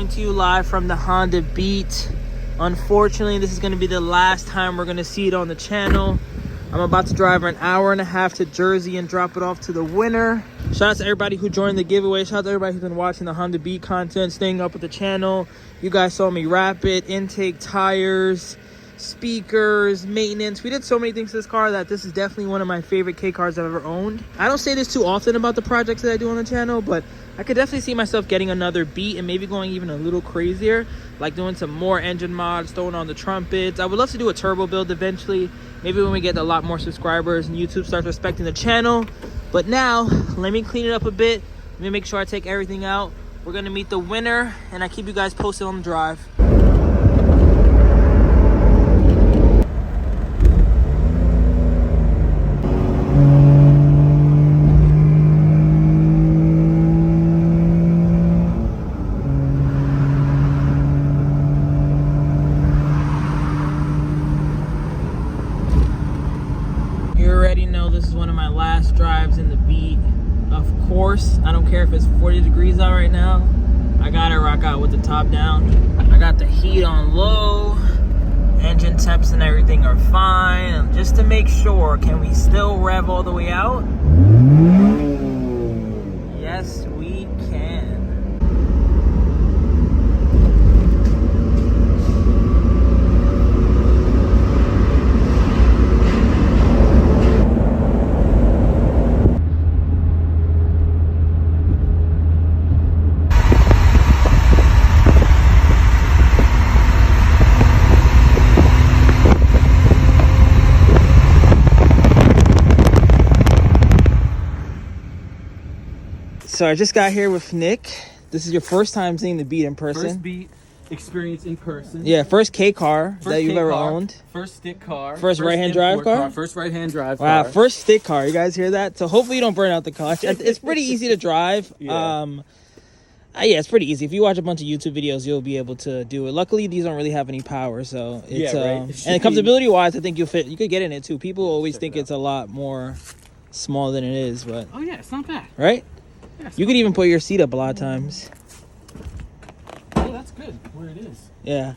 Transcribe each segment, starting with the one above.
coming to you live from the Honda Beat. Unfortunately, this is going to be the last time we're going to see it on the channel. I'm about to drive an hour and a half to Jersey and drop it off to the winner. Shout out to everybody who joined the giveaway. Shout out to everybody who's been watching the Honda Beat content, staying up with the channel. You guys saw me wrap it, intake, tires, speakers, maintenance. We did so many things to this car that this is definitely one of my favorite K cars I've ever owned. I don't say this too often about the projects that I do on the channel, but I could definitely see myself getting another Beat and maybe going even a little crazier, like doing some more engine mods, throwing on the trumpets. I would love to do a turbo build eventually, maybe when we get a lot more subscribers and YouTube starts respecting the channel. But now, let me clean it up a bit. Let me make sure I take everything out. We're gonna meet the winner, and I keep you guys posted on the drive. You already know this is one of my last drives in the Beat. Of course, I don't care if it's 40 degrees out right now. I gotta rock out with the top down. I got the heat on low. Engine temps and everything are fine. And just to make sure, can we still rev all the way out? Yes, we can. So I just got here with Nick. This is your first time seeing the Beat in person. First Beat experience in person. Yeah, first K car that you've ever owned. First stick car. First right-hand drive car? First right-hand drive car. Wow, first stick car. You guys hear that? So hopefully you don't burn out the clutch. It's pretty easy to drive. Yeah. Yeah, it's pretty easy. If you watch a bunch of YouTube videos, you'll be able to do it. Luckily, these don't really have any power, so it's and comfortability-wise, I think you could get in it too. People always think it's a lot more small than it is, but oh yeah, it's not bad. Right? Yeah, you could even put your seat up a lot of times. Oh, that's good where it is. Yeah.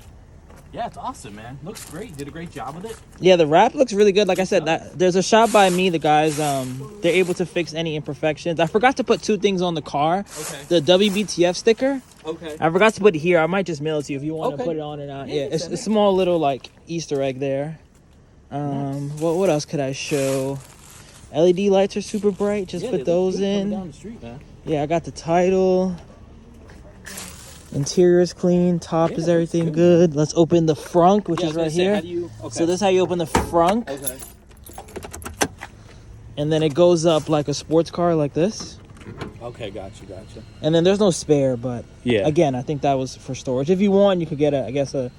Yeah, it's awesome, man. Looks great. You did a great job with it. Yeah, the wrap looks really good. Like I said, there's a shop by me. The guys, they're able to fix any imperfections. I forgot to put two things on the car. Okay. The WBTF sticker. Okay. I forgot to put it here. I might just mail it to you if you want to put it on or not. Yeah, it's a small little like Easter egg there. Nice. What else could I show? LED lights are super bright. Just put those in. Down the street, man. Yeah, I got the title. Interior is clean. Top is everything good. Let's open the frunk, which is right here. So this is how you open the frunk. Okay. And then it goes up like a sports car like this. Okay, gotcha. And then there's no spare, but again, I think that was for storage. If you want, you could get a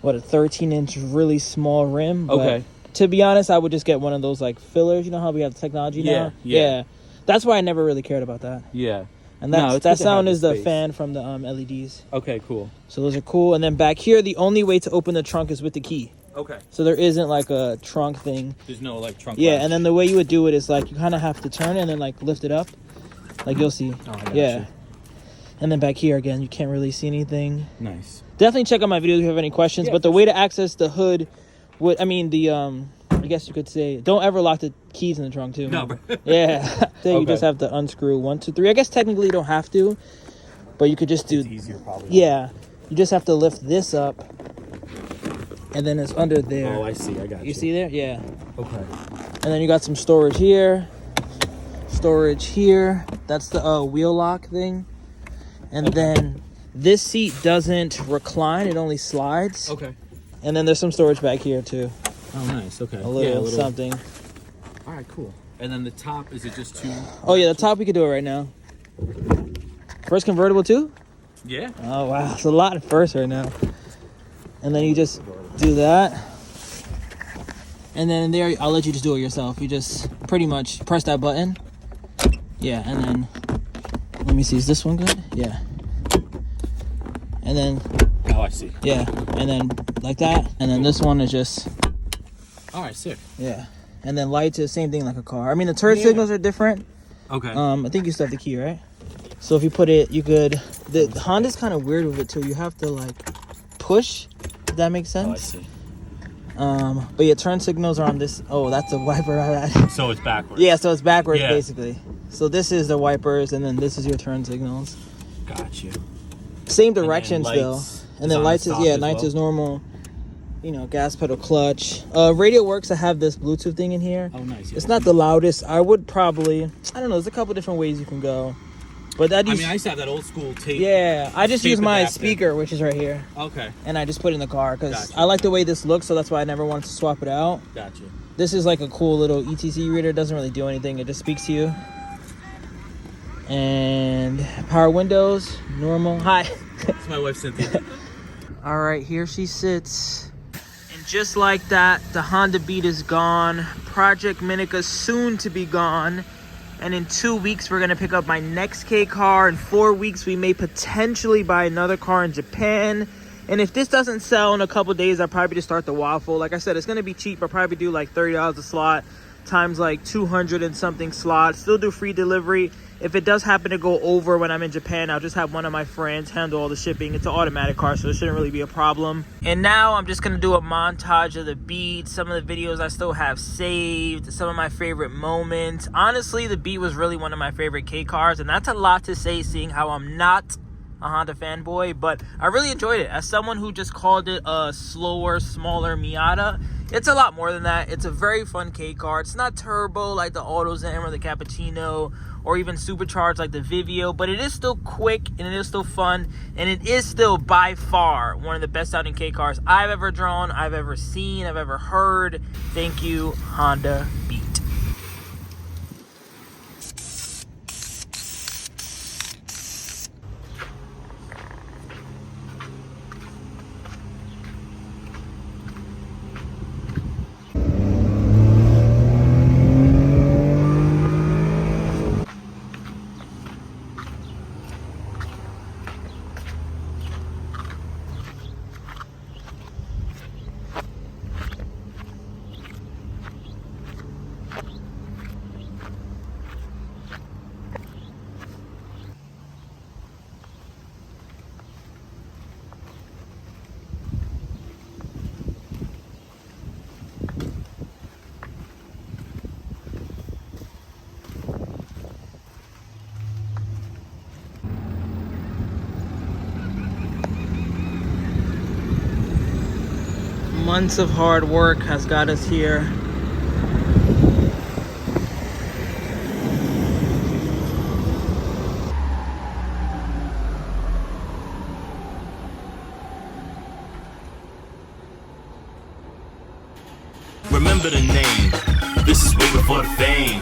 13-inch really small rim. But to be honest, I would just get one of those like fillers. You know how we have the technology now? Yeah. That's why I never really cared about that. Yeah. And that sound is the fan from the LEDs. Okay, cool. So those are cool. And then back here, the only way to open the trunk is with the key. Okay. So there isn't like a trunk thing. There's no like trunk. Yeah, and then the way you would do it is like you kind of have to turn it and then like lift it up. Like you'll see. Oh, I got you. And then back here again, you can't really see anything. Nice. Definitely check out my videos if you have any questions. But the way to access the hood I guess you could say, don't ever lock the keys in the trunk too. No, bro. Yeah. You just have to unscrew 1, 2, 3. I guess technically you don't have to, but you could just do. It's easier probably. Yeah. You just have to lift this up, and then it's under there. Oh, I see. I got you. You see there? Yeah. Okay. And then you got some storage here. Storage here. That's the wheel lock thing. And then this seat doesn't recline. It only slides. Okay. And then there's some storage back here too. Oh, nice. Okay. A little something. All right, cool. And then the top, is it just two? Oh, yeah, the top, we could do it right now. First convertible too? Yeah. Oh, wow. It's a lot at first right now. And then you just do that. And then there, I'll let you just do it yourself. You just pretty much press that button. Yeah, and then, let me see, is this one good? Yeah. And then. Oh, I see. Yeah, and then like that. And then this one is just. All right, sick. Yeah. And then lights is the same thing like a car. I mean, the turn signals are different. Okay. I think you still have the key, right? So if you put it, you could The Honda's kind of weird with it too. You have to like push. Does that make Oh, I sense? see. But your turn signals are on this. Oh, that's a wiper. I had. So it's backwards. Yeah, so it's backwards Yeah. basically. So this is the wipers, and then this is your turn signals. Got you. Same direction And then still. lights And then on lights the is stop as lights well? is normal. You know, gas pedal, clutch. Radio works. I have this Bluetooth thing in here. Oh, nice. Yeah. It's not the loudest. I would probably, I don't know. There's a couple different ways you can go, but that. I mean, I used to have that old school tape. Yeah, I just tape use my adapter. speaker, which is right here, Okay. and I just put it in the car because Gotcha. I like the way this looks. So that's why I never wanted to swap it out. Got you. This is like a cool little ETC reader. It doesn't really do anything. It just speaks to you. And power windows, normal. Hi. That's my wife, Cynthia. All right, here she sits. And just like that, the Honda Beat is gone. Project Minica's soon to be gone. And in 2 weeks, we're gonna pick up my next K car. In 4 weeks, we may potentially buy another car in Japan. And if this doesn't sell in a couple days, I'll probably just start the waffle. Like I said, it's gonna be cheap. I'll probably do like $30 a slot times like 200 and something slots. Still do free delivery. If it does happen to go over when I'm in Japan, I'll just have one of my friends handle all the shipping. It's an automatic car, so it shouldn't really be a problem. And now I'm just gonna do a montage of the Beat, some of the videos I still have saved, some of my favorite moments. Honestly, the Beat was really one of my favorite K cars, and that's a lot to say seeing how I'm not a Honda fanboy, but I really enjoyed it. As someone who just called it a slower, smaller Miata, it's a lot more than that. It's a very fun K car. It's not turbo like the AutoZen or the Cappuccino, or even supercharged like the Vivio, but it is still quick and it is still fun, and it is still by far one of the best sounding K cars I've ever drawn, I've ever seen, I've ever heard. Thank you, Honda Beat. Months of hard work has got us here. Remember the name. This is way before the fame.